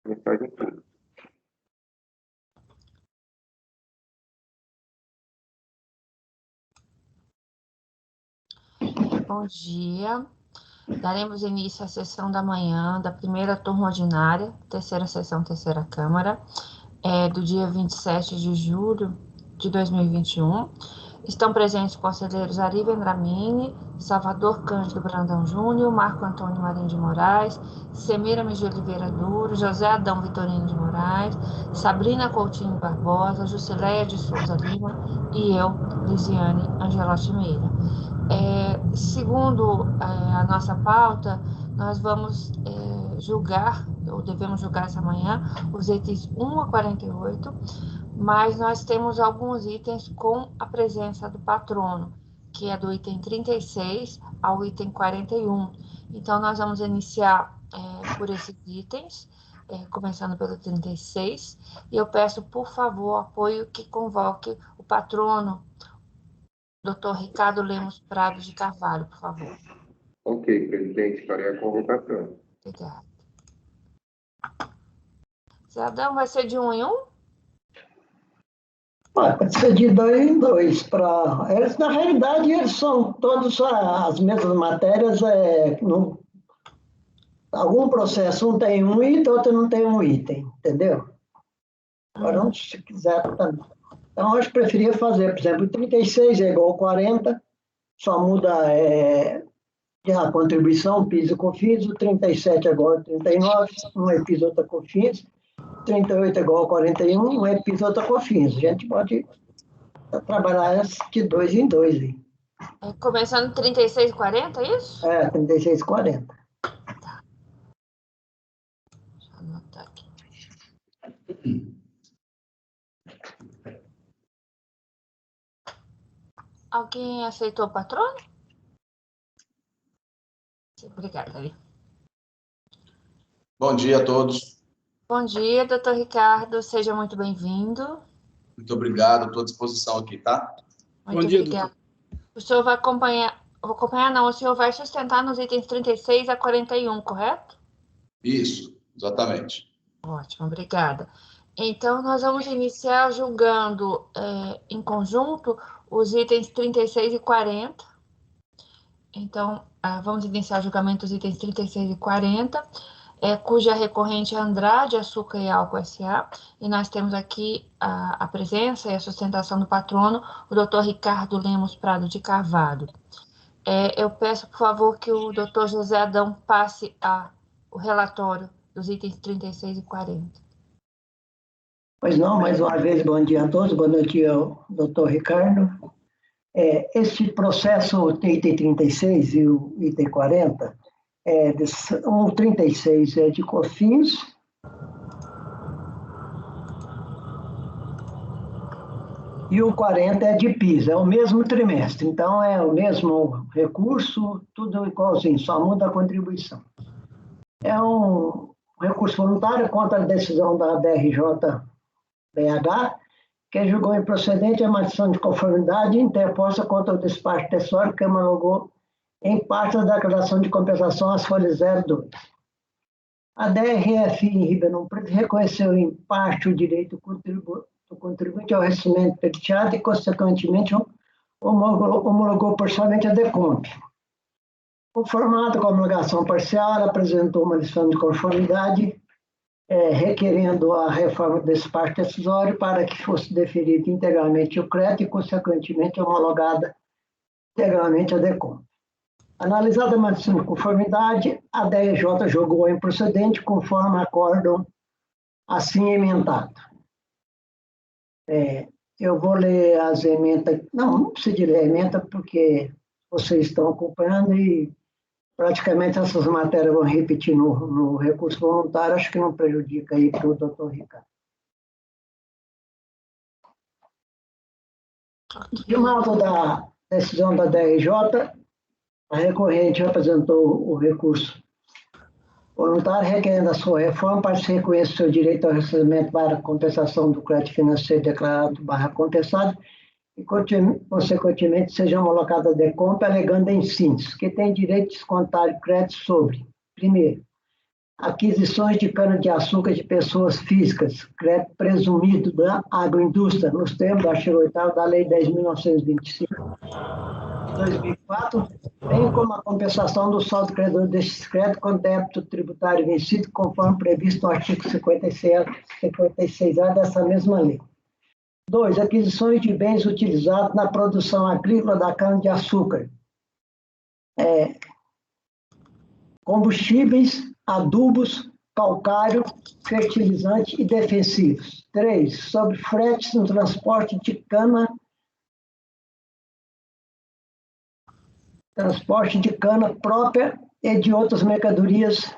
Mensagem tudo. Bom dia. Daremos início à sessão da manhã da primeira turma ordinária, terceira sessão, terceira Câmara, do dia 27 de julho de 2021. Estão presentes os conselheiros Ari Vendramini, Salvador Cândido Brandão Júnior, Marco Antônio Marinho de Moraes, Semiramis de Oliveira Duro, José Adão Vitorino de Moraes, Sabrina Coutinho Barbosa, Jusileia de Souza Lima e eu, Lisiane Angelotti Meira. Segundo a nossa pauta, nós vamos julgar, ou devemos julgar essa manhã, os itens 1 a 48, mas nós temos alguns itens com a presença do patrono, que é do item 36 ao item 41. Então, nós vamos iniciar por esses itens, começando pelo 36, e eu peço, por favor, apoio que convoque o patrono, Dr. Ricardo Lemos Prado de Carvalho, por favor. Ok, presidente, farei a convocação. Obrigada. Zé Adão, vai ser de 1 em 1? Pode ser de 2 em 2. Eles, na realidade, eles são todos as mesmas matérias. Algum processo, um tem um item, outro não tem um item, entendeu? Agora, se quiser também. Então, eu preferia fazer, por exemplo, 36 é igual a 40, só muda a contribuição, PIS e COFINS, o 37 é igual a 39, um é PIS, outro é COFINS, 38 é igual a 41, um é PIS, outro é COFINS. A gente pode trabalhar de 2 em 2. Começando 36 e 40, é isso? 36 e 40. Tá. Deixa eu anotar aqui. Alguém aceitou o patrono? Obrigada, Ari. Bom dia a todos. Bom dia, doutor Ricardo. Seja muito bem-vindo. Muito obrigado, estou à disposição aqui, tá? Muito obrigada. O senhor vai acompanhar... o senhor vai sustentar nos itens 36 a 41, correto? Isso, exatamente. Ótimo, obrigada. Então, nós vamos iniciar julgando em conjunto os itens 36 e 40. Então, vamos iniciar o julgamento dos itens 36 e 40, cuja recorrente é Andrade Açúcar e Álcool S.A. E nós temos aqui a presença e a sustentação do patrono, o doutor Ricardo Lemos Prado de Carvalho. Eu peço, por favor, que o doutor José Adão passe o relatório dos itens 36 e 40. Pois não, mais uma vez, bom dia a todos, boa noite ao doutor Ricardo. Este processo, o item 36 e o item 40, o 36 é de COFINS, e o 40 é de PIS, é o mesmo trimestre, então é o mesmo recurso, tudo igualzinho, só muda a contribuição. É um recurso voluntário contra a decisão da DRJ-BH, que julgou improcedente a manutenção de conformidade interposta contra o despacho acessório que homologou em parte da declaração de compensação às folhas 02. A DRF em Ribeirão Preto reconheceu em parte o direito do contribuinte ao recebimento pleiteado e, consequentemente, homologou parcialmente a DECOMP. Conformado com a homologação parcial, ela apresentou uma lição de conformidade requerendo a reforma do despacho decisório para que fosse deferido integralmente o crédito e, consequentemente, homologada integralmente a DECOMP. Analisada a manutenção de conformidade, a DRJ julgou improcedente conforme acórdão assim emendado. Eu vou ler as emendas, não precisa de ler a emenda, porque vocês estão acompanhando e praticamente essas matérias vão repetir no recurso voluntário, acho que não prejudica aí para o doutor Ricardo. De modo da decisão da DRJ, a recorrente apresentou o recurso voluntário requerendo a sua reforma para se reconhecer seu direito ao recebimento para compensação do crédito financeiro declarado / compensado e, consequentemente, seja homologada a DECOMP, alegando em síntese que tem direito de descontar o crédito sobre, primeiro, aquisições de cana-de-açúcar de pessoas físicas, crédito presumido da agroindústria, nos termos do artigo 8º da Lei 10.925 de 2004, bem como a compensação do saldo credor destes créditos com débito tributário vencido, conforme previsto no artigo 56A dessa mesma lei. 2. Aquisições de bens utilizados na produção agrícola da cana-de-açúcar, combustíveis, adubos, calcário, fertilizante e defensivos. 3. Sobre fretes no transporte de cana própria e de outras mercadorias,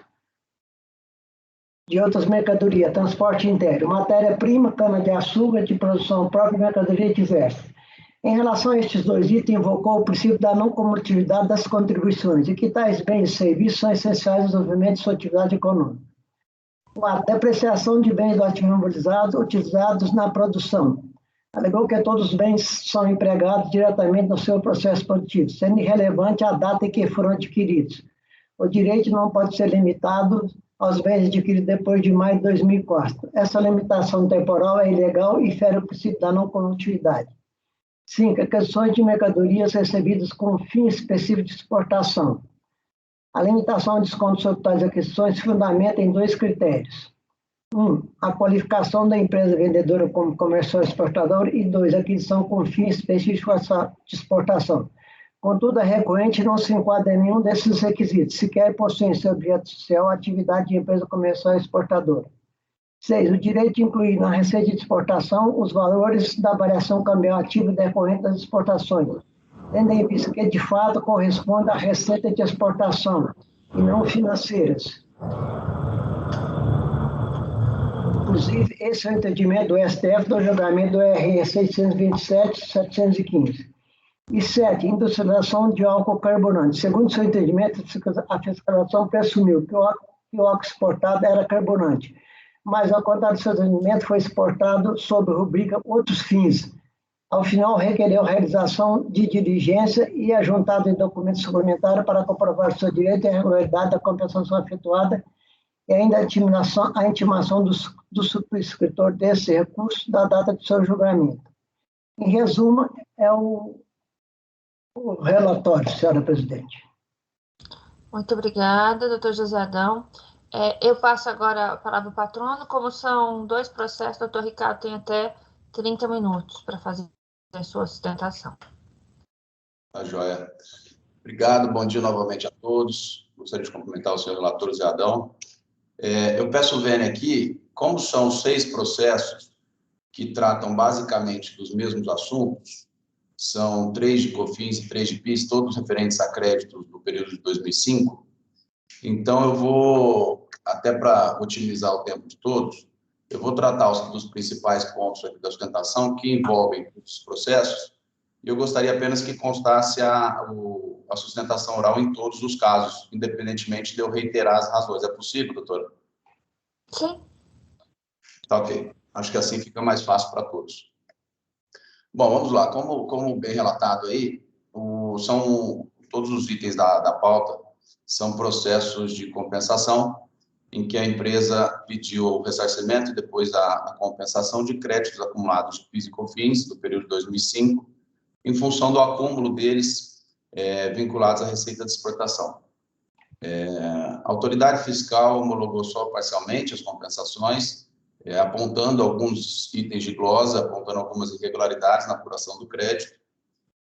transporte interno, matéria-prima, cana-de-açúcar de produção própria e mercadoria diversa. Em relação a estes dois itens, invocou o princípio da não cumulatividade das contribuições e que tais bens e serviços são essenciais ao desenvolvimento de sua atividade econômica. 4. Depreciação de bens do ativo imobilizado utilizados na produção. Alegou que todos os bens são empregados diretamente no seu processo produtivo, sendo irrelevante a data em que foram adquiridos. O direito não pode ser limitado aos bens adquiridos depois de maio de 2004. Essa limitação temporal é ilegal e fere o princípio da não cumulatividade. 5. Aquisições de mercadorias recebidas com fim específico de exportação. A limitação de desconto sobre tais aquisições se fundamenta em dois critérios. 1. A qualificação da empresa vendedora como comercial exportador e 2. Aquisição com fim específico de exportação. Contudo, a recorrente não se enquadra em nenhum desses requisitos, sequer possui em seu objeto social a atividade de empresa comercial exportadora. 6. O direito de incluir na receita de exportação os valores da variação cambial ativa decorrente das exportações, tendo em vista que, de fato, corresponde à receita de exportação e não financeiras. Inclusive, esse é o entendimento do STF do julgamento do RE 627-715. E 7. Industrialização de álcool carburante. Segundo seu entendimento, a fiscalização presumiu que o álcool exportado era carburante, mas, ao contrário do seu entendimento, foi exportado sob rubrica outros fins. Ao final, requereu a realização de diligência e a juntada de documentos suplementares para comprovar o seu direito e a regularidade da compensação efetuada e ainda a intimação do subscritor desse recurso da data de seu julgamento. Em resumo, é o relatório, senhora presidente. Muito obrigada, doutor José Adão. Eu passo agora a palavra ao patrono. Como são dois processos, doutor Ricardo tem até 30 minutos para fazer a sua sustentação. Tá joia. Obrigado, bom dia novamente a todos. Gostaria de cumprimentar o senhor relator José Adão. Eu peço o Vênia aqui, como são 6 processos que tratam basicamente dos mesmos assuntos, são 3 de COFINS e 3 de PIS, todos referentes a créditos do período de 2005. Então, eu vou, até para otimizar o tempo de todos, eu vou tratar dos principais pontos aqui da sustentação que envolvem os processos, e eu gostaria apenas que constasse a sustentação oral em todos os casos, independentemente de eu reiterar as razões. É possível, doutora? Sim. Tá ok. Acho que assim fica mais fácil para todos. Bom, vamos lá. Como bem relatado aí, são todos os itens da pauta são processos de compensação em que a empresa pediu o ressarcimento e depois a compensação de créditos acumulados de PIS e COFINS do período de 2005, em função do acúmulo deles vinculados à receita de exportação. A autoridade fiscal homologou só parcialmente as compensações, apontando alguns itens de glosa, apontando algumas irregularidades na apuração do crédito.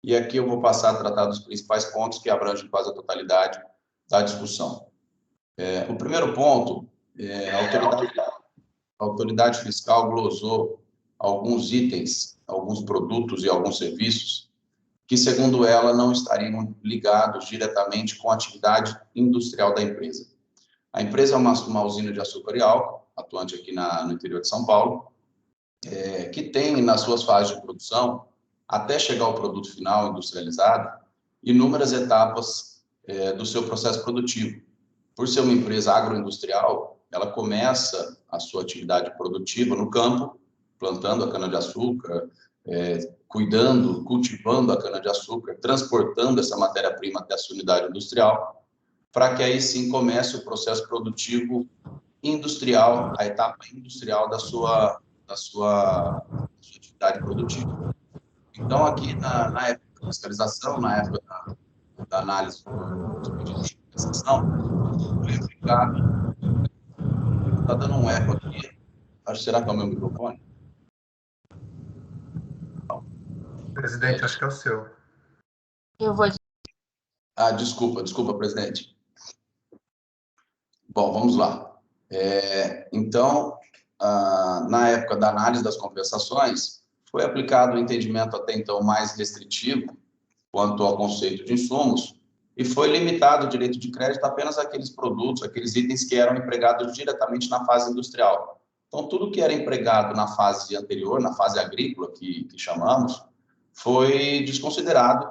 E aqui eu vou passar a tratar dos principais pontos que abrangem quase a totalidade da discussão. O primeiro ponto, a autoridade fiscal glosou alguns itens, alguns produtos e alguns serviços que, segundo ela, não estariam ligados diretamente com a atividade industrial da empresa. A empresa é uma usina de açúcar e álcool, atuante aqui no interior de São Paulo, que tem nas suas fases de produção, até chegar ao produto final industrializado, inúmeras etapas do seu processo produtivo. Por ser uma empresa agroindustrial, ela começa a sua atividade produtiva no campo, plantando a cana-de-açúcar, cultivando a cana-de-açúcar, transportando essa matéria-prima até a sua unidade industrial, para que aí sim comece o processo produtivo industrial, a etapa industrial da sua atividade produtiva. Então, aqui na época da fiscalização, na época da análise dos pedidos de compensação, foi aplicado. Está dando um eco aqui. Será que é o meu microfone? Presidente, acho que é o seu. Eu vou. Desculpa, presidente. Bom, vamos lá. Então, na época da análise das compensações, foi aplicado um entendimento até então mais restritivo quanto ao conceito de insumos e foi limitado o direito de crédito apenas àqueles produtos, aqueles itens que eram empregados diretamente na fase industrial. Então, tudo que era empregado na fase anterior, na fase agrícola, que chamamos, foi desconsiderado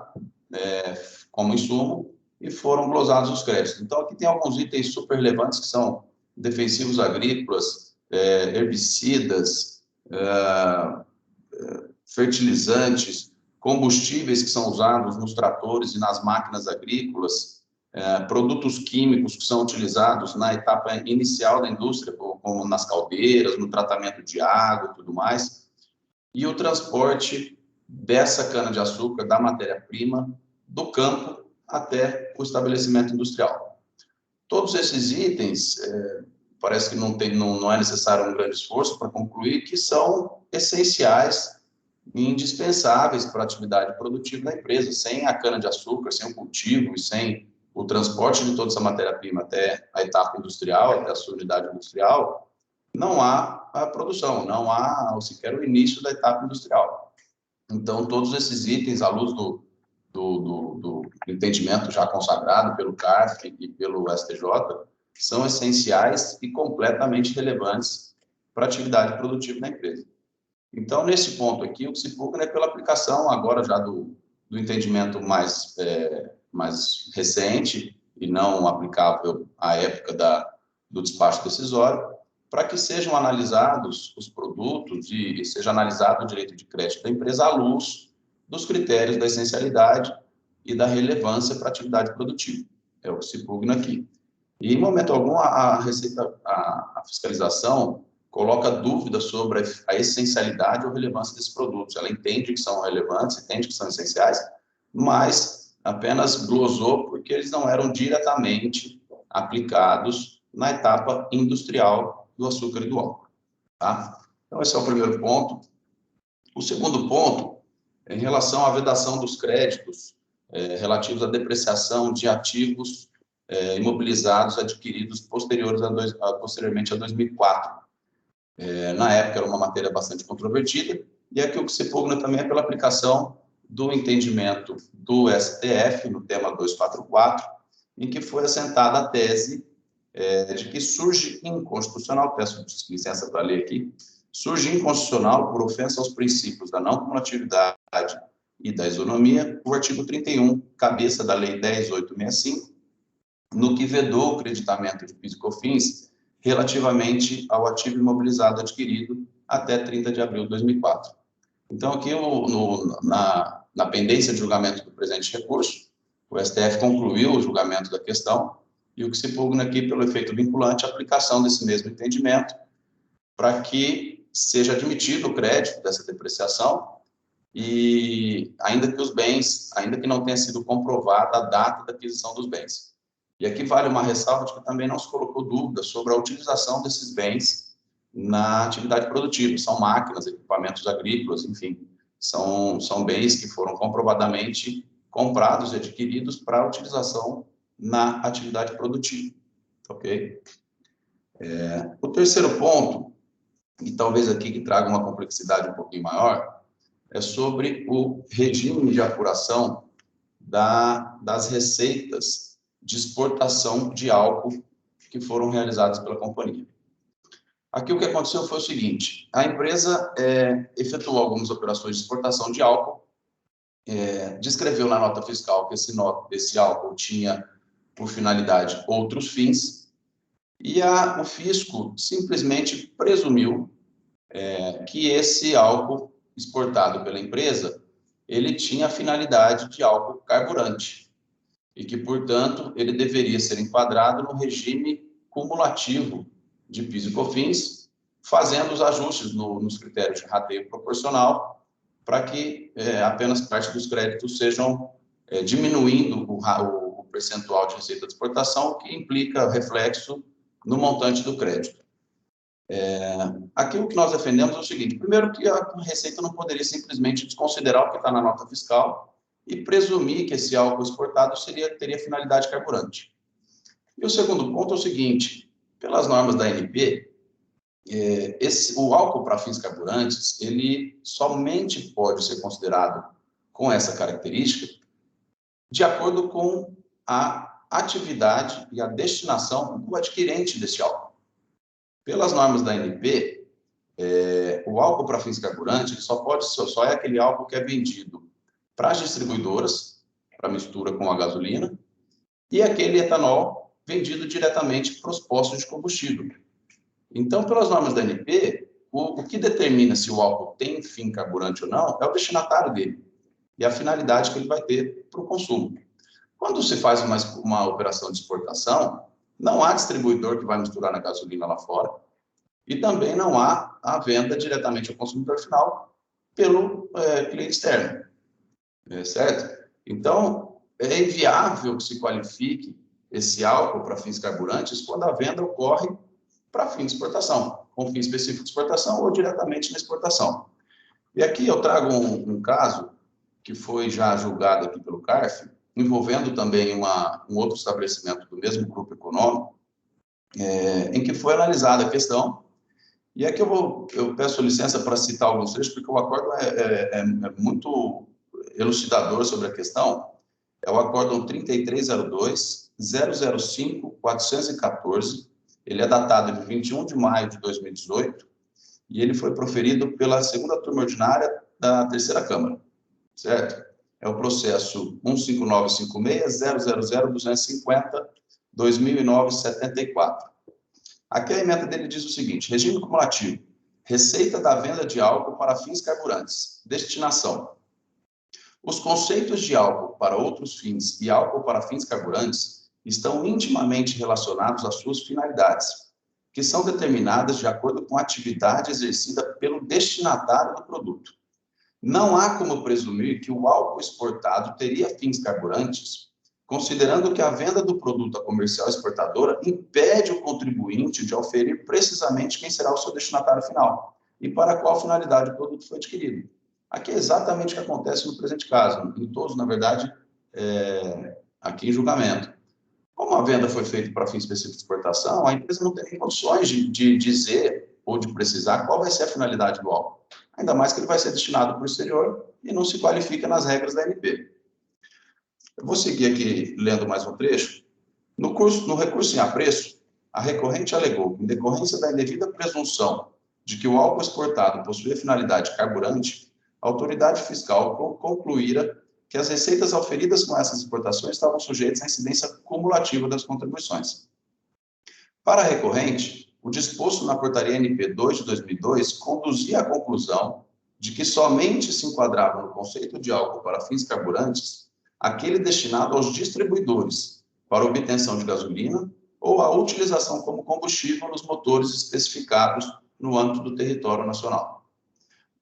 como insumo e foram glosados os créditos. Então, aqui tem alguns itens super relevantes que são defensivos agrícolas, herbicidas, fertilizantes, combustíveis que são usados nos tratores e nas máquinas agrícolas, produtos químicos que são utilizados na etapa inicial da indústria, como nas caldeiras, no tratamento de água e tudo mais, e o transporte dessa cana-de-açúcar, da matéria-prima, do campo até o estabelecimento industrial. Todos esses itens, parece que não é necessário um grande esforço para concluir que são essenciais e indispensáveis para a atividade produtiva da empresa. Sem a cana-de-açúcar, sem o cultivo e sem o transporte de toda essa matéria-prima até a etapa industrial, até a sua unidade industrial, não há a produção, não há sequer o início da etapa industrial. Então, todos esses itens, à luz do entendimento já consagrado pelo CARF e pelo STJ, são essenciais e completamente relevantes para a atividade produtiva da empresa. Então, nesse ponto aqui, o que se pugna é pela aplicação agora já do entendimento mais recente e não aplicável à época do despacho decisório, para que sejam analisados os produtos e seja analisado o direito de crédito da empresa à luz dos critérios da essencialidade e da relevância para a atividade produtiva. É o que se pugna aqui. E, em momento algum, a fiscalização coloca dúvida sobre a essencialidade ou relevância desses produtos. Ela entende que são relevantes, entende que são essenciais, mas apenas glosou porque eles não eram diretamente aplicados na etapa industrial do açúcar e do álcool. Tá? Então, esse é o primeiro ponto. O segundo ponto é em relação à vedação dos créditos relativos à depreciação de ativos imobilizados adquiridos posteriormente a 2004. Na época era uma matéria bastante controvertida, e aqui o que se pugna também é pela aplicação do entendimento do STF, no tema 244, em que foi assentada a tese de que surge inconstitucional, peço licença para ler aqui, surge inconstitucional por ofensa aos princípios da não cumulatividade e da isonomia, o artigo 31, cabeça da Lei 10.865, no que vedou o creditamento de PIS e COFINS relativamente ao ativo imobilizado adquirido até 30 de abril de 2004. Então, aqui na pendência de julgamento do presente recurso, o STF concluiu o julgamento da questão e o que se pugna aqui pelo efeito vinculante a aplicação desse mesmo entendimento para que seja admitido o crédito dessa depreciação e ainda que não tenha sido comprovada a data da aquisição dos bens. E aqui vale uma ressalva de que também não se colocou dúvida sobre a utilização desses bens na atividade produtiva. São máquinas, equipamentos agrícolas, enfim, são bens que foram comprovadamente comprados e adquiridos para utilização na atividade produtiva. Ok? O terceiro ponto, e talvez aqui que traga uma complexidade um pouquinho maior, é sobre o regime de apuração das receitas de exportação de álcool que foram realizadas pela companhia. Aqui o que aconteceu foi o seguinte: a empresa efetuou algumas operações de exportação de álcool, descreveu na nota fiscal que esse álcool tinha por finalidade outros fins, e o fisco simplesmente presumiu que esse álcool exportado pela empresa, ele tinha a finalidade de álcool carburante, e que, portanto, ele deveria ser enquadrado no regime cumulativo de PIS e COFINS, fazendo os ajustes nos critérios de rateio proporcional, para que apenas parte dos créditos sejam diminuindo o percentual de receita de exportação, o que implica reflexo no montante do crédito. Aqui o que nós defendemos é o seguinte: primeiro, que a Receita não poderia simplesmente desconsiderar o que está na nota fiscal e presumir que esse álcool exportado teria finalidade carburante. E o segundo ponto é o seguinte: pelas normas da ANP, o álcool para fins carburantes, ele somente pode ser considerado com essa característica de acordo com a atividade e a destinação do adquirente desse álcool. Pelas normas da ANP, o álcool para fins carburantes só é aquele álcool que é vendido para as distribuidoras, para mistura com a gasolina, e aquele etanol vendido diretamente para os postos de combustível. Então, pelas normas da ANP, o que determina se o álcool tem fim carburante ou não é o destinatário dele e a finalidade que ele vai ter para o consumo. Quando se faz uma operação de exportação, não há distribuidor que vai misturar na gasolina lá fora e também não há a venda diretamente ao consumidor final pelo cliente externo, certo? Então, é inviável que se qualifique esse álcool para fins carburantes quando a venda ocorre para fim de exportação, com fim específico de exportação ou diretamente na exportação. E aqui eu trago um caso que foi já julgado aqui pelo CARF, envolvendo também um outro estabelecimento do mesmo grupo econômico, em que foi analisada a questão. E aqui eu peço licença para citar alguns trechos, porque o acordo é muito elucidador sobre a questão. É o acórdão 3302-005-414, ele é datado de 21 de maio de 2018, e ele foi proferido pela segunda turma ordinária da terceira Câmara, certo? É o processo 15956-000-250-2009-74. Aqui a emenda dele diz o seguinte: regime cumulativo, receita da venda de álcool para fins carburantes, destinação. Os conceitos de álcool para outros fins e álcool para fins carburantes estão intimamente relacionados às suas finalidades, que são determinadas de acordo com a atividade exercida pelo destinatário do produto. Não há como presumir que o álcool exportado teria fins carburantes, considerando que a venda do produto à comercial exportadora impede o contribuinte de oferir precisamente quem será o seu destinatário final e para qual finalidade o produto foi adquirido. Aqui é exatamente o que acontece no presente caso, em todos, na verdade, aqui em julgamento. Como a venda foi feita para fim específico de exportação, a empresa não tem nem condições de dizer ou de precisar qual vai ser a finalidade do álcool. Ainda mais que ele vai ser destinado para o exterior e não se qualifica nas regras da ANP. Eu vou seguir aqui lendo mais um trecho. No recurso em apreço, a recorrente alegou que, em decorrência da indevida presunção de que o álcool exportado possuía finalidade carburante, a autoridade fiscal concluíra que as receitas auferidas com essas exportações estavam sujeitas à incidência cumulativa das contribuições. Para a recorrente, o disposto na portaria ANP 2 de 2002 conduzia à conclusão de que somente se enquadrava no conceito de álcool para fins carburantes aquele destinado aos distribuidores para obtenção de gasolina ou a utilização como combustível nos motores especificados no âmbito do território nacional.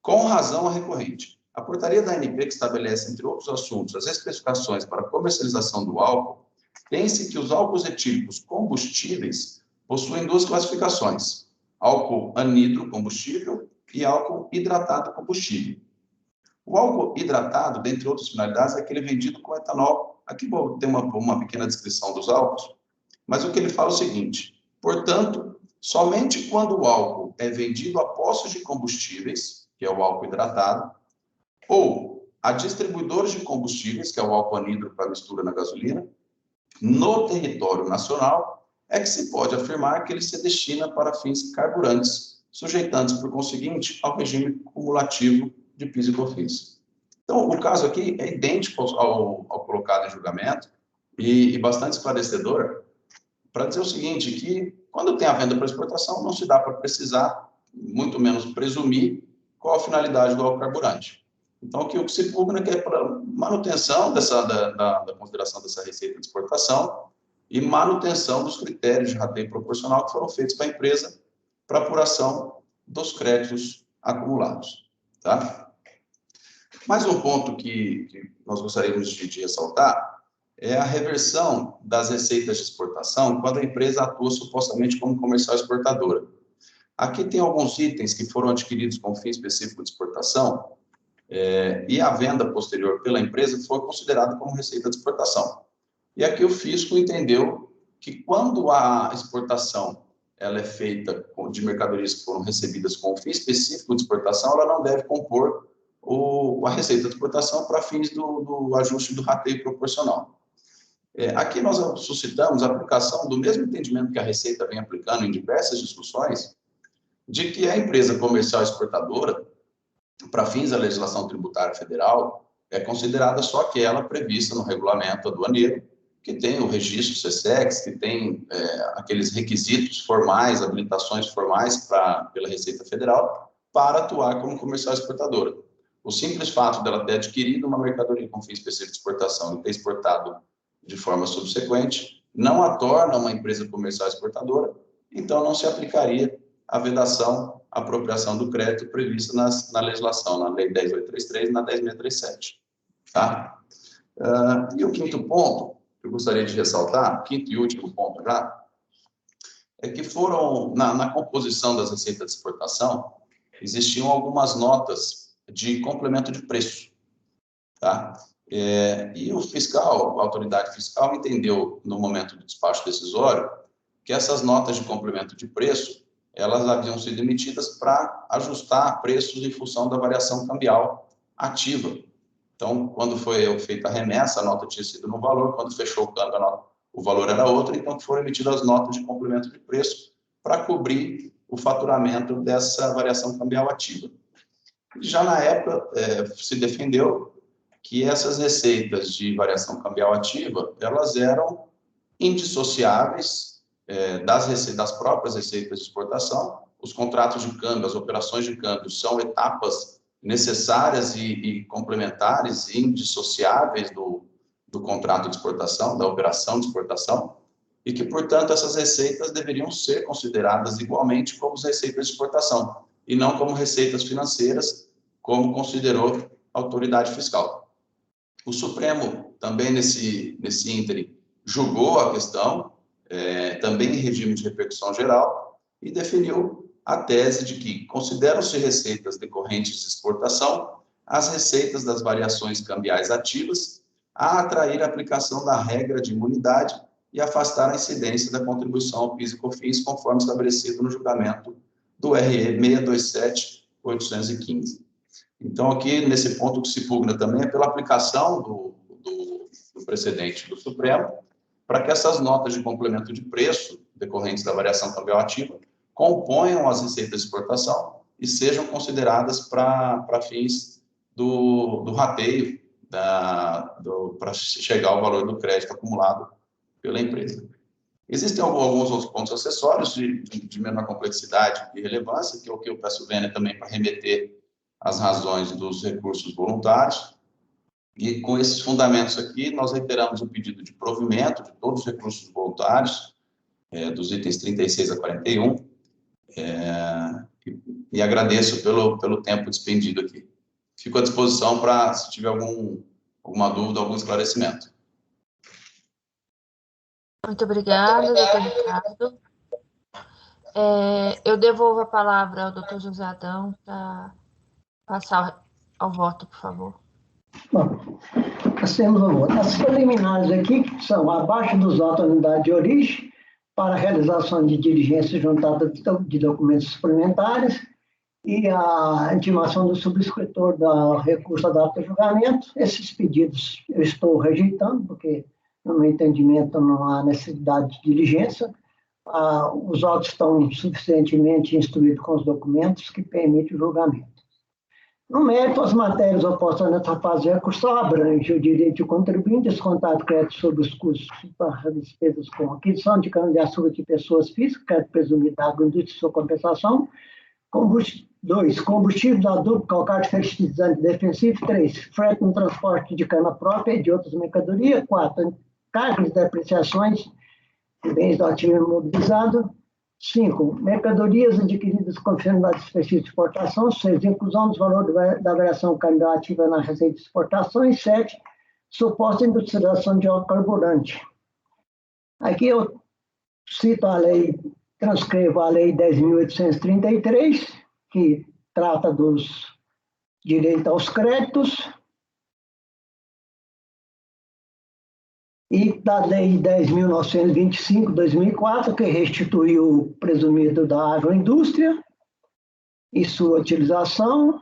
Com razão a recorrente, a portaria da ANP, que estabelece, entre outros assuntos, as especificações para a comercialização do álcool, tem-se que os álcools etílicos combustíveis possuem duas classificações: álcool anidro combustível e álcool hidratado combustível. O álcool hidratado, dentre outras finalidades, é aquele vendido com etanol. Aqui vou ter uma pequena descrição dos álcools, mas o que ele fala é o seguinte: portanto, somente quando o álcool é vendido a postos de combustíveis, que é o álcool hidratado, ou a distribuidores de combustíveis, que é o álcool anidro para mistura na gasolina, no território nacional, é que se pode afirmar que ele se destina para fins carburantes, sujeitando-se, por conseguinte, ao regime cumulativo de PIS e COFINS. Então, o caso aqui é idêntico ao colocado em julgamento e bastante esclarecedor para dizer o seguinte, que quando tem a venda para exportação, não se dá para precisar, muito menos presumir, qual a finalidade do álcool carburante. Então, aqui o que se pugna é que é para manutenção da consideração dessa receita de exportação e manutenção dos critérios de rateio proporcional que foram feitos para a empresa para apuração dos créditos acumulados. Tá? Mais um ponto que nós gostaríamos de ressaltar é a reversão das receitas de exportação quando a empresa atua supostamente como comercial exportadora. Aqui tem alguns itens que foram adquiridos com fim específico de exportação e a venda posterior pela empresa foi considerada como receita de exportação. E aqui o fisco entendeu que quando a exportação ela é feita de mercadorias que foram recebidas com fim específico de exportação, ela não deve compor a receita de exportação para fins do ajuste do rateio proporcional. Aqui nós suscitamos a aplicação do mesmo entendimento que a Receita vem aplicando em diversas discussões, de que a empresa comercial exportadora, para fins da legislação tributária federal, é considerada só aquela prevista no regulamento aduaneiro, que tem o registro SESEX, que tem aqueles requisitos formais, habilitações formais pela Receita Federal, para atuar como comercial exportadora. O simples fato dela ter adquirido uma mercadoria com fim específico de exportação e ter exportado de forma subsequente, não a torna uma empresa comercial exportadora, então não se aplicaria a vedação, a apropriação do crédito prevista na legislação, na Lei 10.833 e na 10.637. Tá? E o quinto ponto, que eu gostaria de ressaltar, quinto e último ponto já, é que foram, na composição das receitas de exportação, existiam algumas notas de complemento de preço. Tá? E o fiscal, a autoridade fiscal, entendeu, no momento do despacho decisório, que essas notas de complemento de preço, elas haviam sido emitidas para ajustar preços em função da variação cambial ativa. Então, quando foi feita a remessa, a nota tinha sido num valor, quando fechou o câmbio, o valor era outro, então foram emitidas as notas de complemento de preço para cobrir o faturamento dessa variação cambial ativa. Já na época, se defendeu que essas receitas de variação cambial ativa, elas eram indissociáveis das próprias receitas de exportação. Os contratos de câmbio, as operações de câmbio são etapas necessárias e complementares e indissociáveis do contrato de exportação, da operação de exportação, e que, portanto, essas receitas deveriam ser consideradas igualmente como receitas de exportação, e não como receitas financeiras, como considerou a autoridade fiscal. O Supremo, também nesse ínterim, julgou a questão, também em regime de repercussão geral, e definiu a tese de que consideram-se receitas decorrentes de exportação as receitas das variações cambiais ativas a atrair a aplicação da regra de imunidade e afastar a incidência da contribuição ao PIS e COFINS, conforme estabelecido no julgamento do RE 627.815. Então, aqui, nesse ponto, o que se pugna também é pela aplicação do precedente do Supremo, para que essas notas de complemento de preço decorrentes da variação cambial ativa componham as receitas de exportação e sejam consideradas para fins do rateio, para chegar ao valor do crédito acumulado pela empresa. Existem alguns outros pontos acessórios de menor complexidade e relevância, que é o que eu peço vênia também para remeter as razões dos recursos voluntários. E com esses fundamentos aqui, nós reiteramos o pedido de provimento de todos os recursos voluntários, dos itens 36 a 41, e agradeço pelo tempo despendido aqui. Fico à disposição para, se tiver alguma dúvida, algum esclarecimento. Muito obrigada, doutor Ricardo. Eu devolvo a palavra ao doutor José Adão para passar ao voto, por favor. Bom, nós temos o voto. As preliminares aqui são abaixo dos votos da unidade de origem para a realização de diligência juntada de documentos suplementares e a intimação do subscritor do recurso à data de julgamento. Esses pedidos eu estou rejeitando, porque, no meu entendimento, não há necessidade de diligência. Os autos estão suficientemente instruídos com os documentos que permitem o julgamento. No mérito, as matérias opostas nessa fase de recurso abrangem o direito de contribuinte descontar crédito sobre os custos para despesas com aquisição de cana-de-açúcar de pessoas físicas, crédito presumido da agroindústria e sua compensação. 2. Combustível adubo, calcário fertilizante defensivo. 3. Frete no transporte de cana própria e de outras mercadorias. 4. Cargas de depreciações de bens do ativo imobilizado. 5. Mercadorias adquiridas com finalidade específica de exportação. 6. Inclusão dos valores da variação cambial ativa na receita de exportação. E 7. Suposta industrialização de autocarburante. Aqui eu cito a lei, transcrevo a lei 10.833, que trata dos direitos aos créditos, e da lei 10.925, 2004, que restituiu o presumido da agroindústria e sua utilização.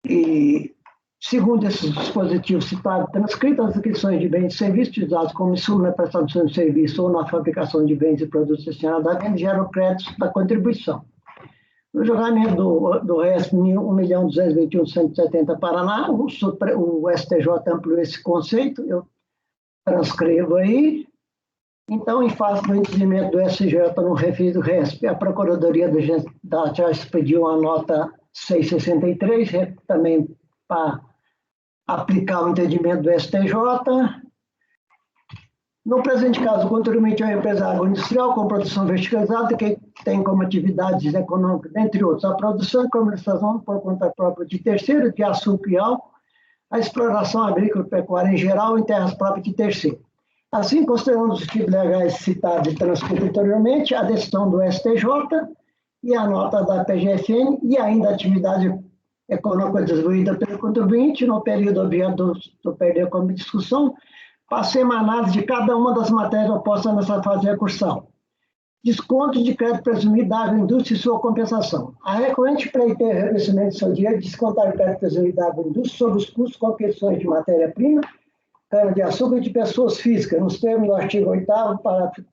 E, segundo esses dispositivos citados, transcritas as aquisições de bens e serviços utilizados como insumo na prestação de serviço ou na fabricação de bens e produtos destinados à venda geram créditos da contribuição. No julgamento do RESP 1.221.170 Paraná, o STJ ampliou esse conceito, eu transcrevo aí. Então, em face do entendimento do STJ no referido RESP, a Procuradoria já expediu a nota 663, também para aplicar o entendimento do STJ. No presente caso, o contribuinte é uma empresa agroindustrial com produção verticalizada que tem como atividades econômicas, entre outros, a produção e comercialização por conta própria de terceiro, de açúcar e álcool, a exploração agrícola e pecuária em geral em terras próprias de terceiro. Assim, considerando os tipos legais citados e transcritos anteriormente, a decisão do STJ e a nota da PGFN e ainda a atividade econômica desenvolvida pelo contribuinte no período objeto do perder como discussão, passei uma análise de cada uma das matérias opostas nessa fase de recursão. Desconto de crédito presumido da agroindústria e sua compensação. A recorrente pleiteia o reconhecimento de seu direito de descontar o crédito presumido da agroindústria sobre os custos com aquisições de matéria-prima, cana-de-açúcar e de pessoas físicas, nos termos do artigo 8º, parágrafo...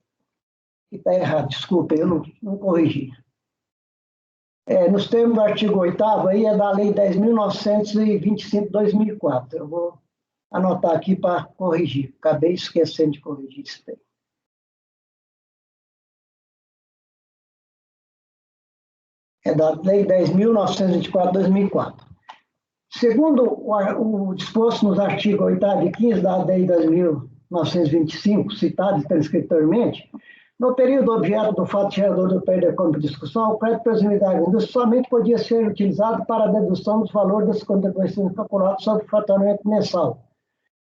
que está errado, desculpa, eu não corrigi. Nos termos do artigo 8º, aí é da Lei 10.925, 2004. Eu vou anotar aqui para corrigir. Acabei esquecendo de corrigir isso daí. É da Lei 10.924, 2004. Segundo o disposto nos artigos 8º e 15 da Lei 10.925, citado e transcrito anteriormente, no período objeto do fato gerador do perda de discussão, o crédito presumido da agroindústria somente podia ser utilizado para a dedução dos valores das contribuições calculadas sobre o faturamento mensal,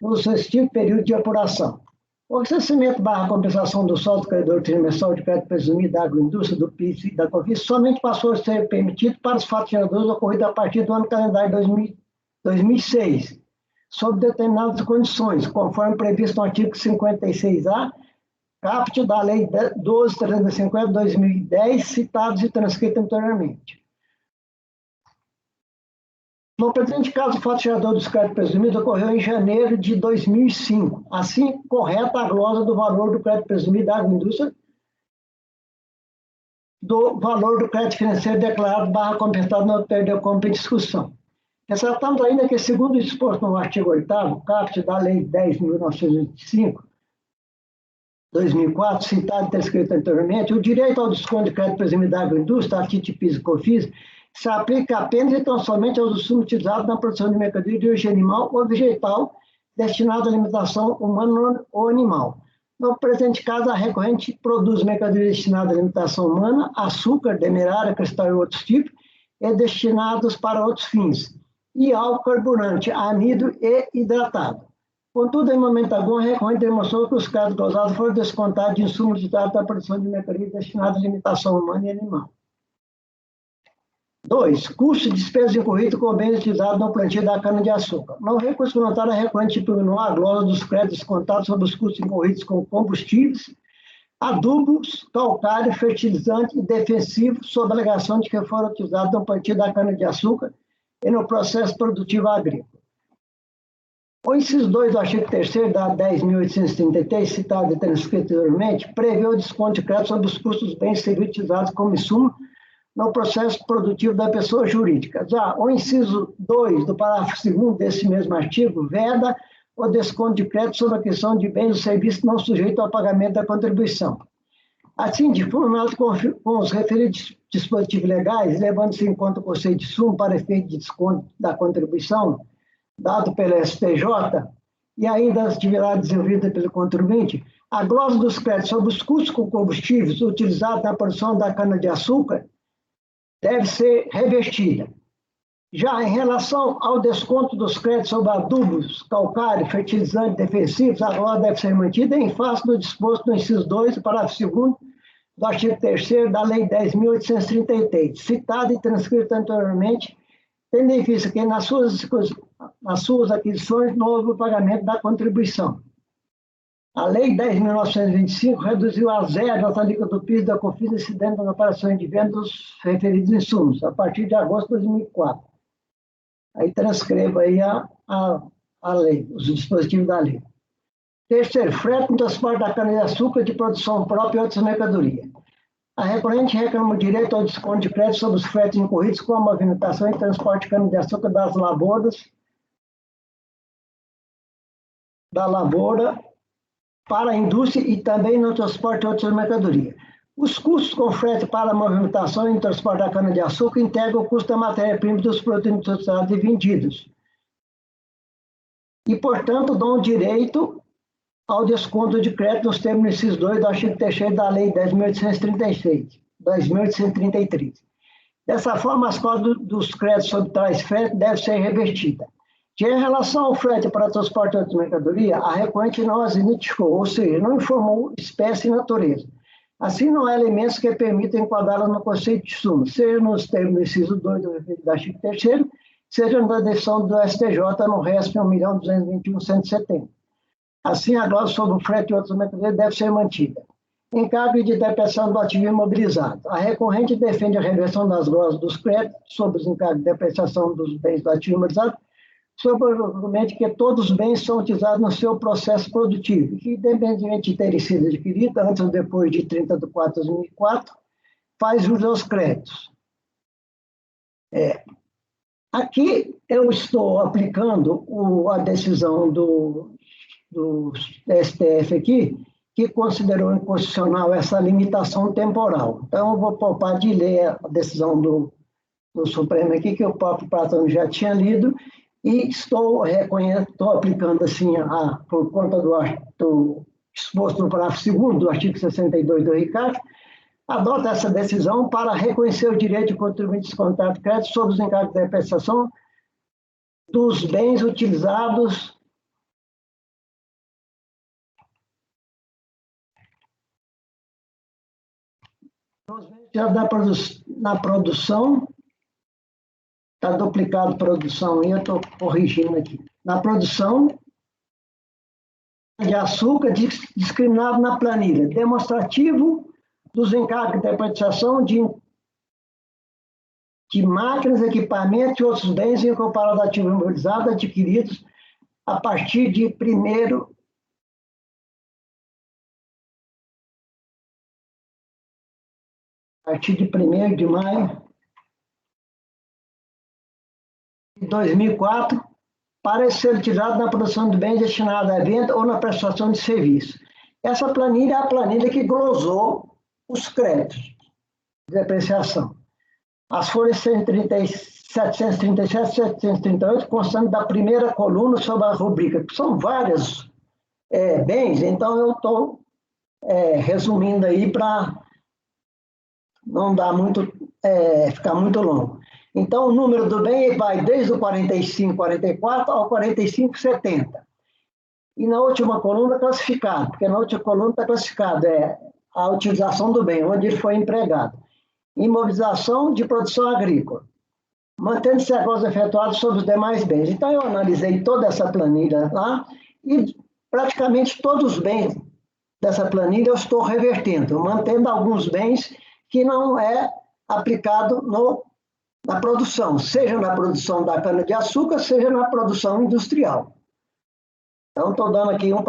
no sucessivo período de apuração. O ressarcimento / compensação do saldo credor trimestral de crédito presumido da agroindústria, do PIS e da COFINS somente passou a ser permitido para os fatos geradores ocorridos a partir do ano calendário 2006, sob determinadas condições, conforme previsto no artigo 56A, caput da Lei 12.350, 2010, citados e transcritos anteriormente. No presente caso, o fato gerador dos créditos presumidos ocorreu em janeiro de 2005. Assim, correta a glosa do valor do crédito presumido da agroindústria, do valor do crédito financeiro declarado / compensado no perdeu compra em discussão. Ressaltamos ainda que, segundo o disposto no artigo 8º, caput da Lei 10.925, 2004, citado e transcrito anteriormente, o direito ao desconto de crédito presumido da agroindústria, a título PIS e COFINS, se aplica apenas e tão somente aos insumos utilizados na produção de mercadoria de origem animal ou vegetal destinado à alimentação humana ou animal. No presente caso, a recorrente produz mercadoria destinada à alimentação humana, açúcar, demerara, cristal e outros tipos, e destinados para outros fins, e álcool carburante, amido e hidratado. Contudo, em momento algum, a recorrente demonstrou que os casos gozados foram descontados de insumos utilizados na produção de mercadoria destinada à alimentação humana e animal. 2. Custos e despesas incorridos com bens utilizados no plantio da cana-de-açúcar. No recurso voluntário, a recorrente impugnou a glosa dos créditos descontados sobre os custos incorridos com combustíveis, adubos, calcário, fertilizante e defensivo, sob a alegação de que foram utilizados no plantio da cana-de-açúcar e no processo produtivo agrícola. O inciso 2 do artigo 3º da 10.833, citado e transcrito anteriormente, prevê o desconto de crédito sobre os custos dos bens e serviços utilizados como insumo no processo produtivo da pessoa jurídica. Já o inciso 2 do parágrafo 2º desse mesmo artigo veda o desconto de crédito sobre a aquisição de bens ou serviços não sujeitos ao pagamento da contribuição. Assim, de forma com os referidos dispositivos legais, levando-se em conta o conceito de sumo para efeito de desconto da contribuição, dado pela STJ, e ainda as atividades desenvolvidas pelo contribuinte, A glosa dos créditos sobre os custos com combustíveis utilizados na produção da cana-de-açúcar deve ser revertida. Já em relação ao desconto dos créditos sobre adubos, calcário, fertilizantes defensivos, a glosa deve ser mantida em face do disposto no inciso 2, parágrafo 2º do artigo 3º da Lei 10.833, citado e transcrito anteriormente, tendo em vista que nas suas aquisições não houve o pagamento da contribuição. A Lei 10.925 reduziu a zero as alíquotas do PIS e da COFINS incidentes nas operações de venda dos referidos insumos, a partir de agosto de 2004. Aí transcreva aí a lei, os dispositivos da lei. Terceiro, frete no transporte da cana-de-açúcar de produção própria e outras mercadorias. A recorrente reclama o direito ao desconto de crédito sobre os fretes incorridos com a movimentação e transporte de cana-de-açúcar das lavouras, da lavoura para a indústria e também no transporte de outras mercadorias. Os custos com frete para a movimentação e transporte da cana-de-açúcar integram o custo da matéria-prima dos produtos industriais e vendidos. E, portanto, dão direito ao desconto de crédito nos termos do inciso 2 do artigo 3º da Lei 10.833. Dessa forma, as cotas dos créditos sobre tais fretes devem ser revertidas. Já em relação ao frete para transporte de outras mercadorias, a recorrente não as identificou, ou seja, não informou espécie e natureza. Assim, não há elementos que permitam enquadrá-la no conceito de suma, seja nos termos do inciso 2 do artigo 3º, seja na decisão do STJ no RESP 1.221.170. Assim, a glosa sobre o frete e outras mercadorias deve ser mantida. Encargo de depreciação do ativo imobilizado. A recorrente defende a reversão das glosas dos créditos sobre os encargos de depreciação dos bens do ativo imobilizado, sobre o argumento que todos os bens são utilizados no seu processo produtivo, que, independentemente de terem sido adquiridos antes ou depois de 30 de 4 de 2004, faz jus aos créditos. Aqui eu estou aplicando a decisão do STF aqui, que considerou inconstitucional essa limitação temporal. Então, eu vou poupar de ler a decisão do Supremo aqui, que o próprio Platão já tinha lido, e estou aplicando assim, por conta do exposto no parágrafo 2º do artigo 62 do RICAC, adota essa decisão para reconhecer o direito de contribuinte descontado de crédito sobre os encargos de depreciação dos bens utilizados na produção. Está duplicado produção, e eu estou corrigindo aqui. Na produção de açúcar discriminado na planilha, demonstrativo dos encargos de depreciação de máquinas, equipamentos e outros bens incorporados ao ativo imobilizado adquiridos a partir de 1º de maio de 2004, para ser utilizado na produção de bens destinados à venda ou na prestação de serviço. Essa planilha é a planilha que glosou os créditos de depreciação. As folhas 737 e 738 constando da primeira coluna sobre a rubrica, que são vários bens, então eu estou resumindo aí para não dar ficar muito longo. Então, o número do bem vai desde o 45,44 ao 45,70. E na última coluna, classificado, porque na última coluna está classificado a utilização do bem, onde ele foi empregado. Imobilização de produção agrícola, mantendo-se a glosa efetuada sobre os demais bens. Então, eu analisei toda essa planilha lá e praticamente todos os bens dessa planilha eu estou revertendo, mantendo alguns bens que não é aplicado na produção, seja na produção da cana-de-açúcar, seja na produção industrial. Então, estou dando aqui um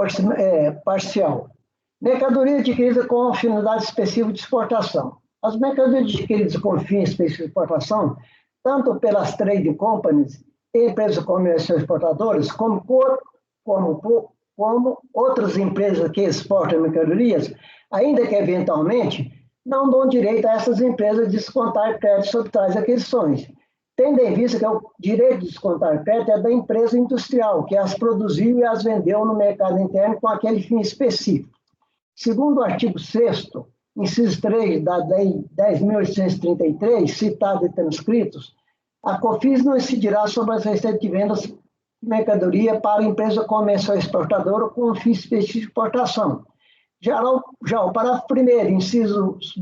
parcial. Mercadoria adquirida com finalidade específica de exportação. As mercadorias adquiridas com fim específico de exportação, tanto pelas trading companies, empresas comerciais exportadoras, como outras empresas que exportam mercadorias, ainda que eventualmente não dão direito a essas empresas de descontar crédito sobre tais aquisições, tendo em vista que o direito de descontar crédito é da empresa industrial, que as produziu e as vendeu no mercado interno com aquele fim específico. Segundo o artigo 6º, inciso 3 da Lei 10.833, citado e transcritos, a COFINS não incidirá sobre as receitas de vendas de mercadoria para a empresa comercial exportadora com fins específicos de exportação. Já o parágrafo 1º, incisos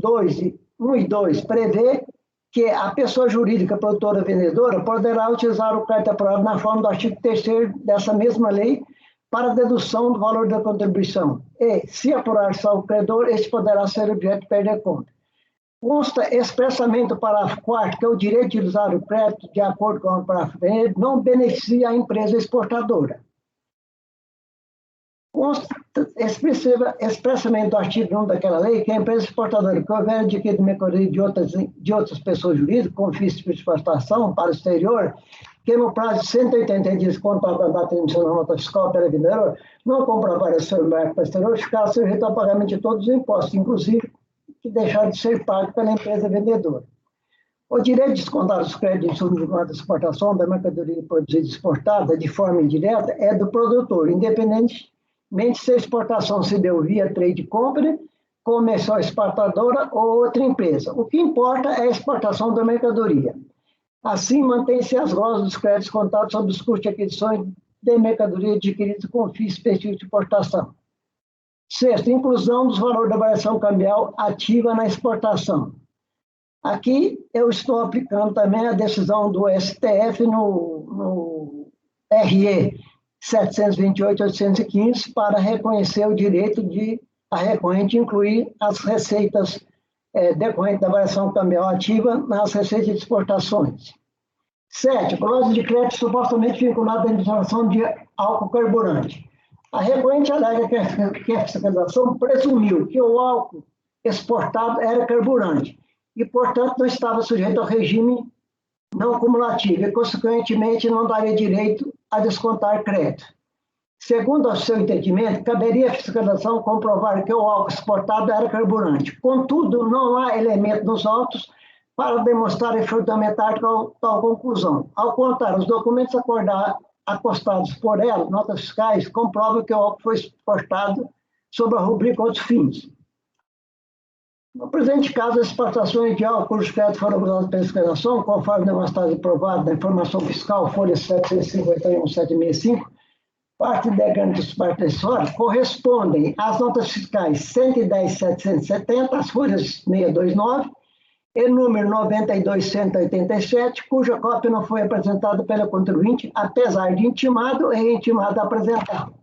1 e 2, prevê que a pessoa jurídica produtora vendedora poderá utilizar o crédito aprovado na forma do artigo 3º dessa mesma lei para dedução do valor da contribuição. E, se apurar só o credor, este poderá ser objeto de perda de conta. Consta expressamente o parágrafo 4º que o direito de usar o crédito, de acordo com o parágrafo 1º, não beneficia a empresa exportadora. Consta expressamente do artigo 1 daquela lei que a empresa exportadora que houver adquirido mercadoria de outras pessoas jurídicas com fins de exportação para o exterior, que no prazo de 180 dias contado da data de emissão da nota fiscal pela vendedora, não comprovar o seu embarque para o exterior, ficará sujeito ao pagamento de todos os impostos, inclusive que deixar de ser pago pela empresa vendedora. O direito de descontar os créditos de insumos de exportação da mercadoria produzida e exportada de forma indireta é do produtor, independentemente se a exportação se deu via trade company, comercial exportadora ou outra empresa. O que importa é a exportação da mercadoria. Assim, mantém-se as gozes dos créditos contados sobre os custos de aquisição de mercadoria adquirida com fins específicos de exportação. Sexto, inclusão dos valores da variação cambial ativa na exportação. Aqui eu estou aplicando também a decisão do STF no RE 728.815 para reconhecer o direito de a recorrente incluir as receitas decorrentes da variação cambial ativa nas receitas de exportações. 7. Clause de crédito supostamente vinculada à instalação de álcool carburante. A recorrente alega que a fiscalização presumiu que o álcool exportado era carburante e, portanto, não estava sujeito ao regime não cumulativo e, consequentemente, não daria direito a descontar crédito. Segundo o seu entendimento, caberia à fiscalização comprovar que o álcool exportado era carburante. Contudo, não há elemento nos autos para demonstrar e fundamentar tal conclusão. Ao contrário, os documentos acostados por ela, notas fiscais, comprovam que o álcool foi exportado sob a rubrica outros fins. No presente caso, as exportações de álcool cujos créditos foram usados pela fiscalização, conforme demonstrado e provado na informação fiscal, folha 751-765, parte integrante dos participantes, correspondem às notas fiscais 110.770, as folhas 629, e número 92.187, cuja cópia não foi apresentada pelo contribuinte, apesar de intimado e reintimado a apresentá-lo.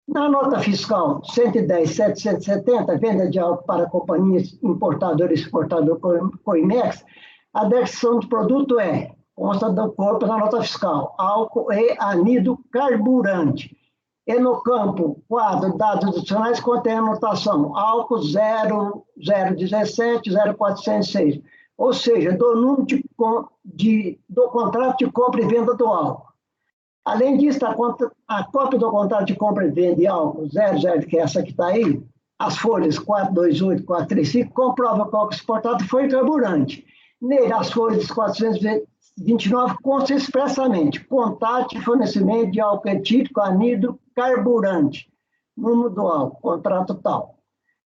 Na nota fiscal 110.770, venda de álcool para companhias importadoras e exportadoras Coimex, a descrição do produto consta do corpo da nota fiscal, álcool e anido carburante. E no campo, quadro, dados adicionais, contém a anotação álcool 0017 0406, ou seja, do número do contrato de compra e venda do álcool. Além disso, a cópia do contrato de compra e venda de álcool 00, que é essa que está aí, as folhas 428 435, comprova que o álcool exportado foi carburante. Nele, as folhas 429 consta expressamente contato de fornecimento de álcool etílico anidro carburante, número do álcool, contrato tal.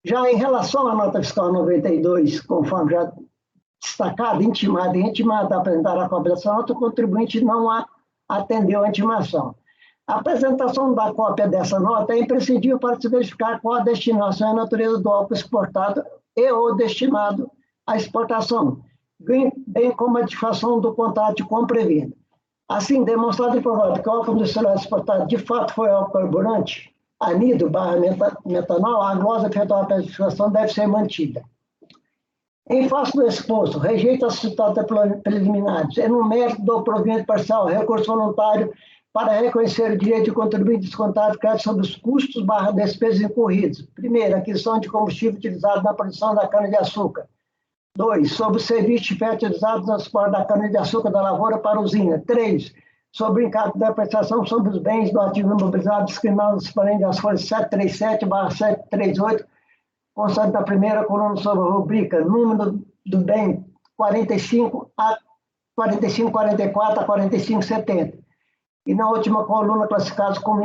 Já em relação à nota fiscal 92, conforme já destacado, intimada e intimada a apresentar a cópia dessa nota, o contribuinte não atendeu a intimação. A apresentação da cópia dessa nota é imprescindível para se verificar qual a destinação e a natureza do álcool exportado e ou destinado à exportação, bem como a disfação do contrato de compra e venda. Assim, demonstrado e provado que o álcool industrial exportado de fato foi álcool carburante, anido/metanol, a glosa efetuada pela disfação deve ser mantida. Em face do exposto, rejeita as citadas preliminares e no mérito do provimento parcial, recurso voluntário para reconhecer o direito de contribuinte descontado de crédito sobre os custos/despesas incorridos. Primeiro, aquisição de combustível utilizado na produção da cana-de-açúcar. 2. Sobre o serviço de fé utilizado no transporte da cana-de-açúcar da lavoura para a usina. 3. Sobre o encargo da prestação sobre os bens do ativo imobilizado discriminado disponível das folhas 737/738, constante da primeira coluna sobre a rubrica, número do bem 45 a 4544 a 4570. E na última coluna classificados como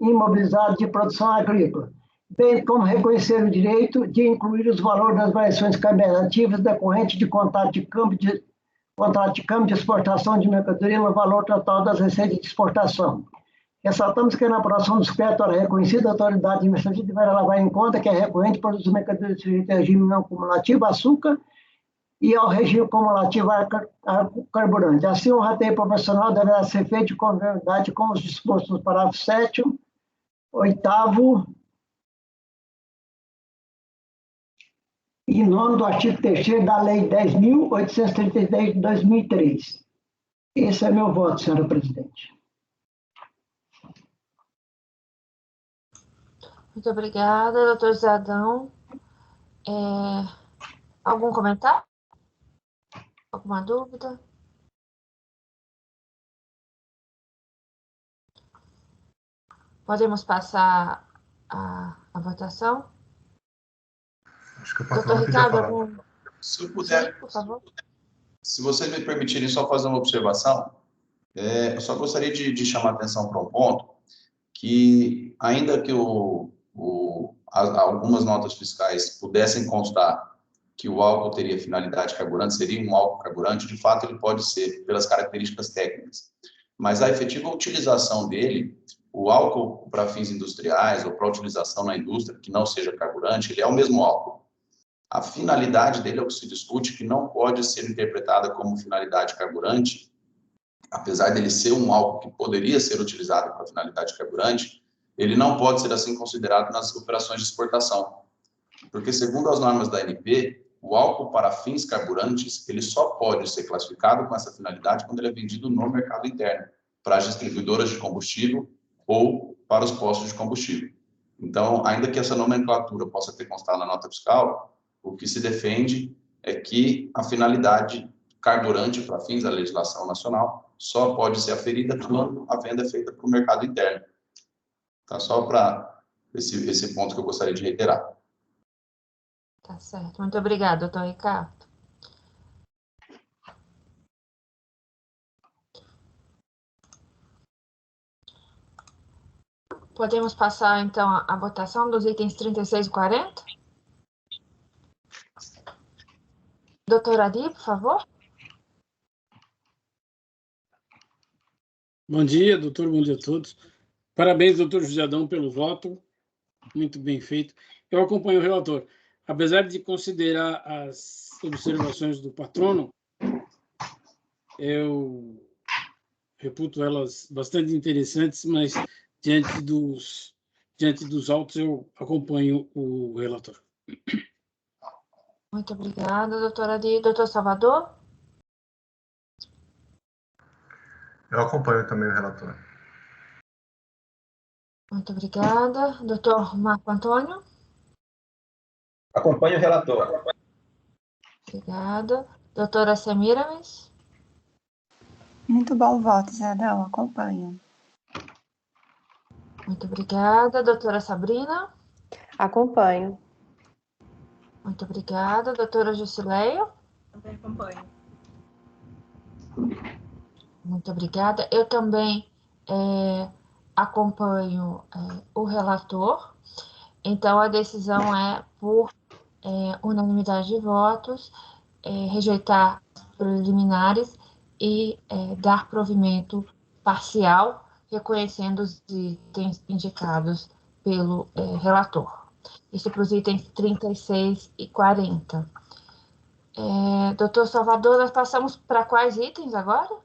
imobilizados de produção agrícola. bem como reconhecer o direito de incluir os valores das variações cambiativas decorrentes de contrato de câmbio de exportação de mercadoria no valor total das receitas de exportação. Ressaltamos que na aprovação dos créditos a reconhecida autoridade administrativa deverá levar em conta que é recorrente produtos de mercadorias sujeitas ao regime não cumulativo, açúcar, e ao regime cumulativo a carburante. Assim, o rateio proporcional deverá ser feito de conformidade com os dispostos no parágrafo 7º, 8º e 9º do artigo 3º da Lei 10.833 de 2003. Esse é meu voto, senhora presidente. Muito obrigada, doutor Zadão. Algum comentário? Alguma dúvida? Podemos passar a votação? Acho que o Doutor patrão pediu a Ricardo, palavra. algum... Se eu puder, Sim, por favor. se vocês me permitirem só fazer uma observação, eu só gostaria de chamar a atenção para um ponto, que ainda que algumas notas fiscais pudessem constar que o álcool teria finalidade carburante, seria um álcool carburante, de fato ele pode ser, pelas características técnicas. Mas a efetiva utilização dele, o álcool para fins industriais ou para utilização na indústria, que não seja carburante, ele é o mesmo álcool. A finalidade dele é o que se discute, que não pode ser interpretada como finalidade carburante, apesar dele ser um álcool que poderia ser utilizado para finalidade carburante, ele não pode ser assim considerado nas operações de exportação. Porque, segundo as normas da ANP, o álcool para fins carburantes, ele só pode ser classificado com essa finalidade quando ele é vendido no mercado interno, para as distribuidoras de combustível ou para os postos de combustível. Então, ainda que essa nomenclatura possa ter constado na nota fiscal, o que se defende é que a finalidade carburante para fins da legislação nacional só pode ser aferida quando a venda é feita para o mercado interno. Tá? Só para esse ponto que eu gostaria de reiterar. Tá certo. Muito obrigada, doutor Ricardo. Podemos passar, então, a votação dos itens 36 e 40? Doutor Adi, por favor. Bom dia, doutor, bom dia a todos. Parabéns, doutor José Adão, pelo voto. Muito bem feito. Eu acompanho o relator. Apesar de considerar as observações do patrono, eu reputo elas bastante interessantes, mas diante dos autos eu acompanho o relator. Muito obrigada, doutora Adi. Doutor Salvador? Eu acompanho também o relator. Muito obrigada. Doutor Marco Antônio? Acompanho o relator. Obrigada. Doutora Semiramis? Muito bom voto, Zé Adão, acompanho. Muito obrigada. Doutora Sabrina? Acompanho. Muito obrigada. Doutora Jusileia? Também acompanho. Muito obrigada. Eu também acompanho o relator. Então, a decisão é por unanimidade de votos, rejeitar preliminares e dar provimento parcial, reconhecendo os itens indicados pelo relator. Isso para os itens 36 e 40. Doutor Salvador, nós passamos para quais itens agora?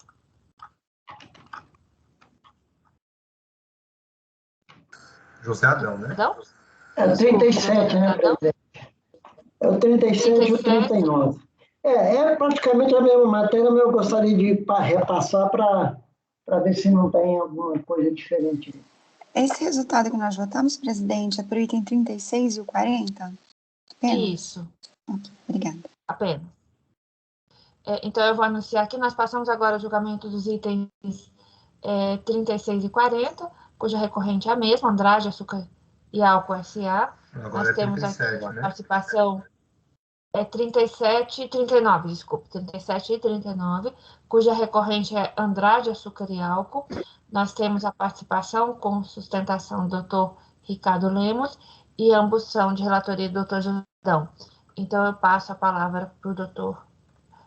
José Adão, né? Adão? É o 37, né, presidente? É o 37 e o 39. É praticamente a mesma matéria, mas eu gostaria de repassar para ver se não tem alguma coisa diferente. Esse resultado que nós votamos, presidente, é para o item 36 e o 40? Apenas? Isso. Ok, obrigada. Apenas. Então, eu vou anunciar que nós passamos agora ao julgamento dos itens 36 e 40, cuja recorrente é a mesma, Andrade, Açúcar e Álcool S.A. Agora Nós temos 37, aqui a né? participação 37 e 39, desculpa, 37 e 39, cuja recorrente é Andrade, Açúcar e Álcool. Nós temos a participação com sustentação do Dr. Ricardo Lemos e ambos são de relatoria do doutor José Adão. Então, eu passo a palavra para o doutor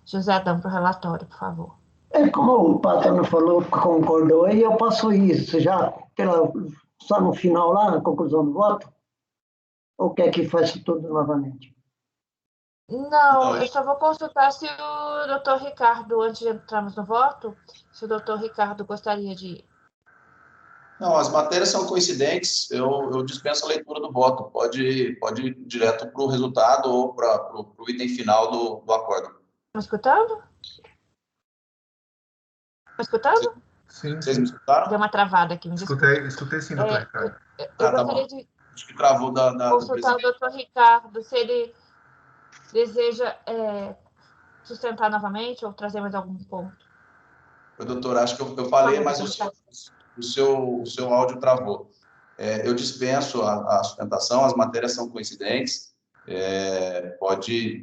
José Adão para o relatório, por favor. Como o patrono falou, concordou, e eu passo isso já só no final, lá na conclusão do voto? Ou quer que faça tudo novamente? Não, eu só vou consultar se o doutor Ricardo, antes de entrarmos no voto, se o doutor Ricardo gostaria de... Não, as matérias são coincidentes, eu dispenso a leitura do voto, pode ir direto para o resultado ou para o item final do acordo. Me escutando? Me escutando? Sim. Vocês me escutaram? Deu uma travada aqui, me desculpa. Escutei sim, doutor Ricardo. Eu gostaria de Acho que travou do consultar o presidente. doutor Ricardo, se ele deseja sustentar novamente ou trazer mais algum ponto. Doutor, acho que eu falei, mas o seu áudio travou. Eu dispenso a sustentação, as matérias são coincidentes, pode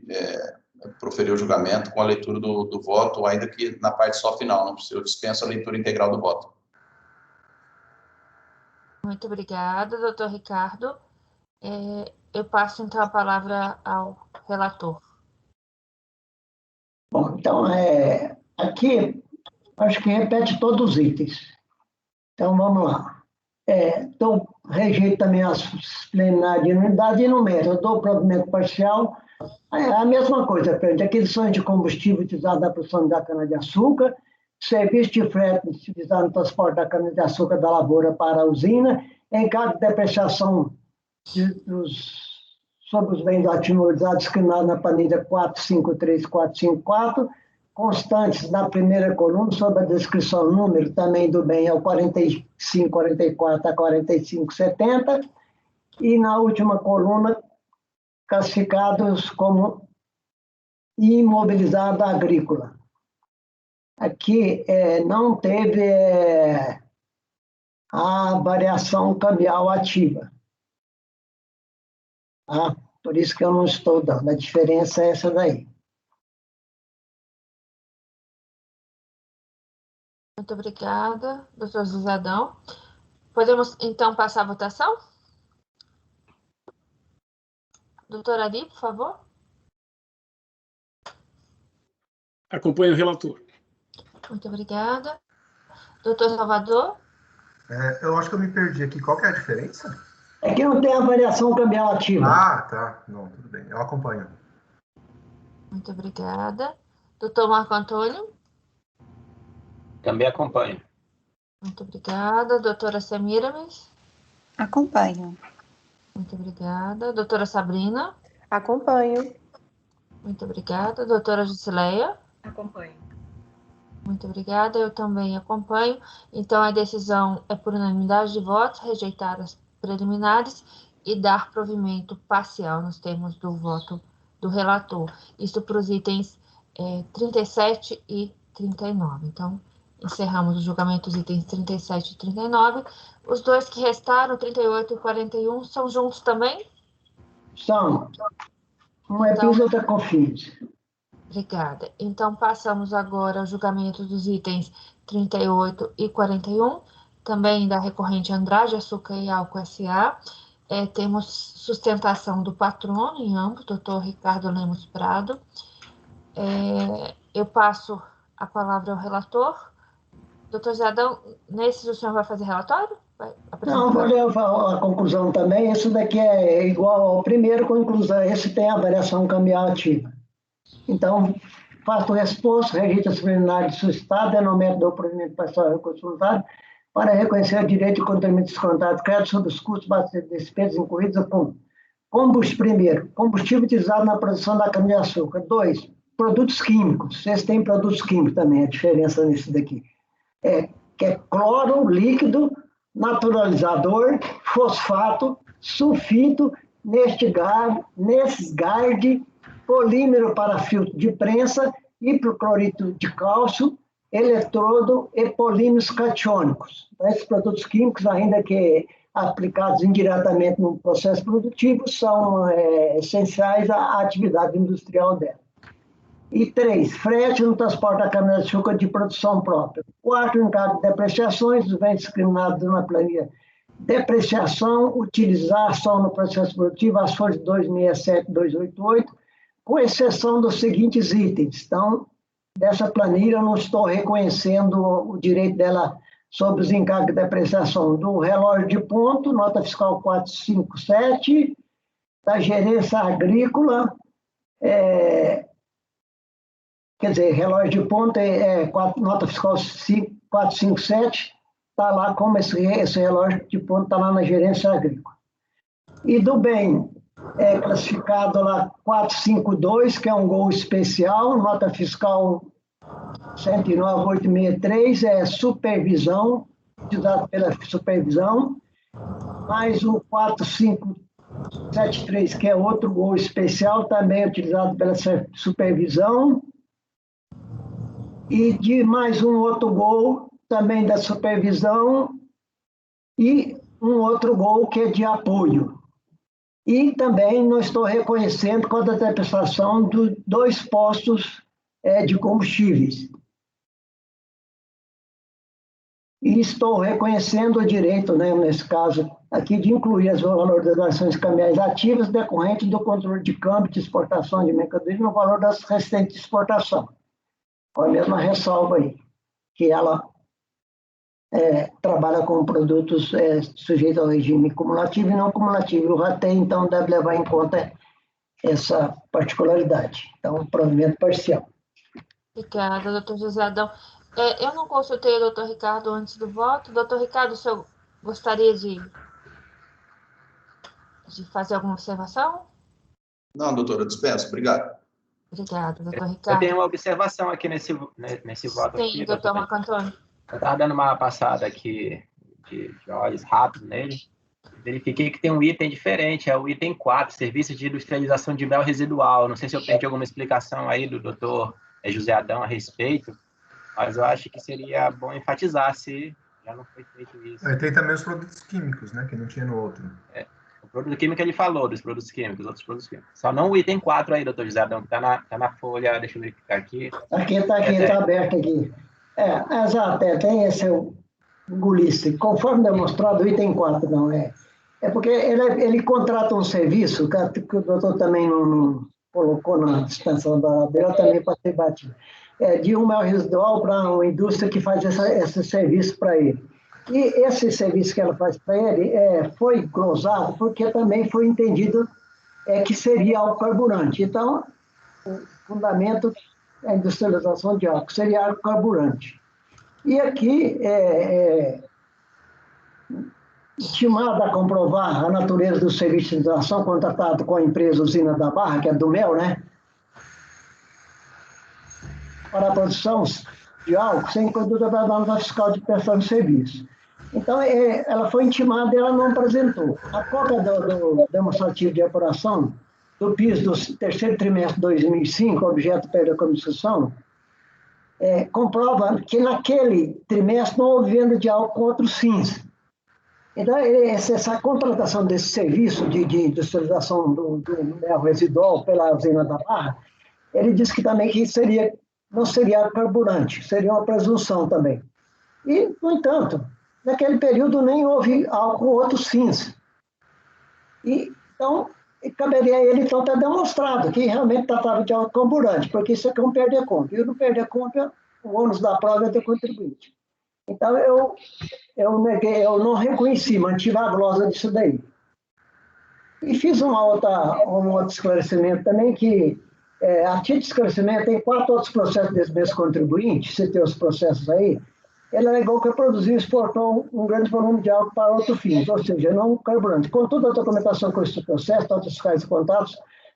proferir o julgamento com a leitura do voto, ainda que na parte só final, não precisa, eu dispenso a leitura integral do voto. Muito obrigada, doutor Ricardo. Eu passo, então, a palavra ao relator. Bom, então, aqui, acho que repete todos os itens. Então, vamos lá. Rejeito também as plenárias de nulidade e numero. Eu dou provimento parcial. A mesma coisa, aquisições de combustível utilizado na produção da cana-de-açúcar, serviço de frete utilizado no transporte da cana-de-açúcar da lavoura para a usina, encargo de depreciação sobre os bens atinorizados discriminados na planilha 453 e 454, constantes na primeira coluna, sobre a descrição número também do bem é o 4544 a 4570, e na última coluna, classificados como imobilizado agrícola. Aqui não teve a variação cambial ativa. Tá? Por isso que eu não estou dando. A diferença é essa daí. Muito obrigada, doutor José Adão. Podemos, então, passar a votação? Doutora Ari, por favor. Acompanho o relator. Muito obrigada. Doutor Salvador? Eu acho que eu me perdi aqui. Qual que é a diferença? É que não tem a variação cambial ativa. Ah, tá. Não, tudo bem. Eu acompanho. Muito obrigada. Doutor Marco Antônio? Também acompanho. Muito obrigada. Doutora Semiramis? Acompanho. Muito obrigada. Doutora Sabrina? Acompanho. Muito obrigada. Doutora Jusileia? Acompanho. Muito obrigada. Eu também acompanho. Então, a decisão é por unanimidade de votos, rejeitar as preliminares e dar provimento parcial nos termos do voto do relator. Isso para os itens 37 e 39. Então, encerramos o julgamento dos itens 37 e 39. Os dois que restaram, 38 e 41, são juntos também? São. Um é PIS e outro é COFINS. Obrigada. Então, passamos agora ao julgamento dos itens 38 e 41, também da recorrente Andrade Açúcar e Álcool S.A. Temos sustentação do patrono em ambos, doutor Ricardo Lemos Prado. Eu passo a palavra ao relator. Doutor Jadão, nesse o senhor vai fazer relatório? Não, vou ler a conclusão também. Esse daqui é igual ao primeiro, com inclusão. Esse tem a variação cambial ativa. Então, faço o exposto, registra as preliminares de seu estado, enumero do provimento parcial reconsultado para reconhecer o direito de contribuinte descontado crédito sobre os custos de despesas incluídos com combustível utilizado na produção da cana-de-açúcar. 2, produtos químicos. Vocês têm produtos químicos também, a diferença nisso daqui. Que é cloro, líquido, naturalizador, fosfato, sulfito, Nesgard, polímero para filtro de prensa, hipoclorito de cálcio, eletrodo e polímeros catiônicos. Esses produtos químicos, ainda que aplicados indiretamente no processo produtivo, são essenciais à atividade industrial dela. E 3, frete no transporte da cana-de-açúcar de produção própria. 4, encargo de depreciações dos bens discriminados na planilha depreciação, utilização no processo produtivo, as folhas 267 e 288, com exceção dos seguintes itens. Então, dessa planilha, eu não estou reconhecendo o direito dela sobre os encargos de depreciação do relógio de ponto, nota fiscal 457, da gerência agrícola, quer dizer, relógio de ponto nota fiscal 457, está lá como esse relógio de ponto está lá na gerência agrícola. E do bem, classificado lá 452, que é um gol especial, nota fiscal 109.863, supervisão, utilizado pela supervisão, mais o 4573, que é outro gol especial, também utilizado pela supervisão, e de mais um outro gol, também da supervisão, e um outro gol que é de apoio. E também não estou reconhecendo quanto à depreciação de 2 postos de combustíveis. E estou reconhecendo o direito, né, nesse caso aqui, de incluir as valorizações cambiais ativas decorrentes do controle de câmbio de exportação de mercadorias no valor das restantes de exportação. Com a mesma ressalva aí, que ela trabalha com produtos sujeitos ao regime cumulativo e não cumulativo. O RATEI, então, deve levar em conta essa particularidade. Então, provimento parcial. Obrigada, doutor José Adão. Eu não consultei o doutor Ricardo antes do voto. Doutor Ricardo, o senhor gostaria de fazer alguma observação? Não, doutora, dispenso. Obrigado. Obrigada, doutor Eu Ricardo. tenho uma observação aqui nesse voto. Sim, aqui, doutor Marco Antônio. Eu estava dando uma passada aqui de olhos rápidos nele. Verifiquei que tem um item diferente, é o item 4, serviço de industrialização de mel residual. Não sei se eu perdi alguma explicação aí do doutor José Adão a respeito, mas eu acho que seria bom enfatizar se já não foi feito isso. Tem também os produtos químicos, né, que não tinha no outro. O produto químico ele falou dos produtos químicos, outros produtos químicos. Só não o item 4 aí, doutor José Adão, que está na folha, deixa eu verificar aqui. Está aberto aqui. Exato, tem esse engolisse. Conforme demonstrado, o item 4 não é. É porque ele contrata um serviço, que o doutor também não colocou na dispensação da dele, eu também passei batido. De um mel residual para uma indústria que faz esse serviço para ele. E esse serviço que ela faz para ele foi glosado porque também foi entendido que seria algo carburante. Então, o fundamento da industrialização de álcool seria algo carburante. E aqui, estimado a comprovar a natureza do serviço de industrialização contratado com a empresa Usina da Barra, que é do mel, né? Para a produção de álcool, sem conduta da nota fiscal de prestação de serviço. Então, ela foi intimada e ela não apresentou. A cópia do demonstrativo de apuração do PIS do terceiro trimestre de 2005, objeto da comissão, comprova que naquele trimestre não houve venda de álcool com outros fins. Então, essa contratação desse serviço de industrialização do mel residual pela Usina da Barra, ele disse que também que não seria carburante, seria uma presunção também. E, no entanto, naquele período nem houve álcool com outros fins. Então, caberia a ele, então, ter demonstrado que realmente tratava de álcool carburante, porque isso aqui é um perder-conta. E no perder-conta, o ônus da prova é do contribuinte. Então, eu não reconheci, mantive a glosa disso daí. E fiz um outro esclarecimento também, que, a título de esclarecimento, tem 4 outros processos desse mesmo contribuinte, você tem os processos aí, ele alegou que produziu e exportou um grande volume de álcool para outro fim, ou seja, não carburante. Contudo, a documentação com esse processo, notas fiscais e contatos,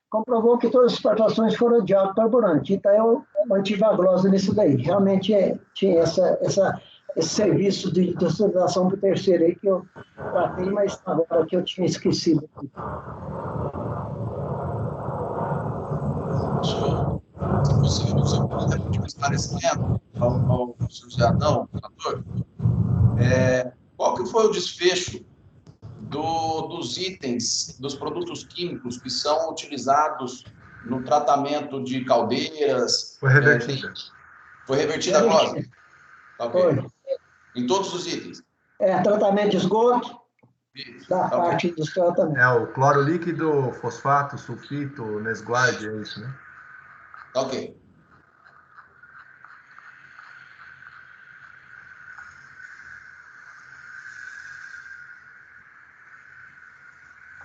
comprovou que todas as exportações foram de álcool carburante. Então, eu mantive a glosa nisso daí. Realmente tinha esse serviço de industrialização do terceiro aí que eu tratei, mas agora que eu tinha esquecido. Você pode me esclarecimento ao senhor José Adão, senador? Qual que foi o desfecho dos itens, dos produtos químicos que são utilizados no tratamento de caldeiras? Foi revertida. Foi revertida a glosa? Okay. Foi. Em todos os itens? Tratamento de esgoto, da Tá parte industrial também. É o cloro líquido, fosfato, sulfito, Nesguard, é isso, né? Tá ok.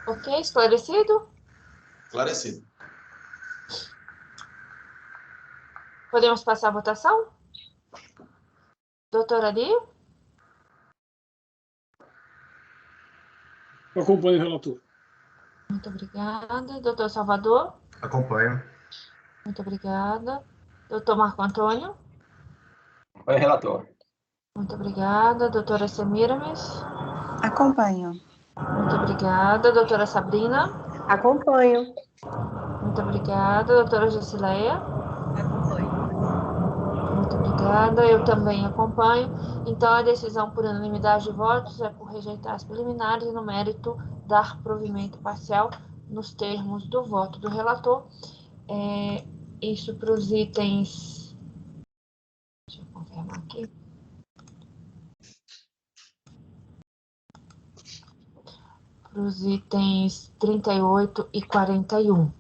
Ok, esclarecido? Esclarecido. Podemos passar a votação? Doutora Lee? Eu acompanho o relator. Muito obrigada. Doutor Salvador? Acompanho. Muito obrigada. Doutor Marco Antônio? Oi, relator. Muito obrigada. Doutora Semiramis? Acompanho. Muito obrigada. Doutora Sabrina? Acompanho. Muito obrigada. Doutora Gessileia? Muito obrigada. Eu também acompanho. Então, a decisão por unanimidade de votos é por rejeitar as preliminares e, no mérito, dar provimento parcial nos termos do voto do relator. Isso para os itens... Deixa eu confirmar aqui. Para os itens 38 e 41.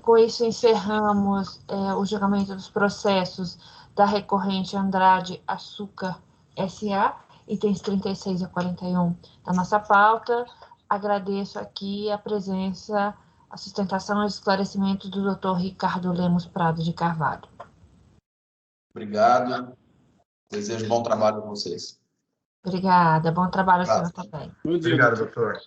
Com isso, encerramos o julgamento dos processos da recorrente Andrade Açúcar S.A., itens 36 a 41 da nossa pauta. Agradeço aqui a presença, a sustentação e os esclarecimentos do doutor Ricardo Lemos Prado de Carvalho. Obrigado. Desejo bom trabalho para vocês. Obrigada. Bom trabalho, senhor, também. Bom dia, Obrigado, doutor.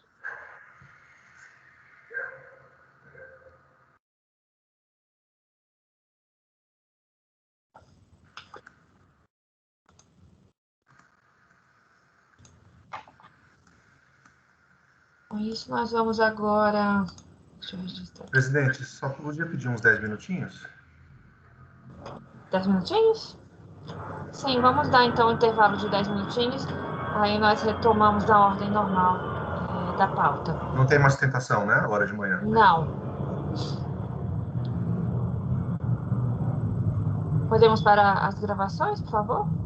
Com isso, nós vamos agora... Deixa eu registrar. Presidente, só podia pedir uns 10 minutinhos? 10 minutinhos? Sim, vamos dar então um intervalo de 10 minutinhos. Aí nós retomamos da ordem normal da pauta. Não tem mais sustentação, né? Agora de manhã. Não. Podemos parar as gravações, por favor?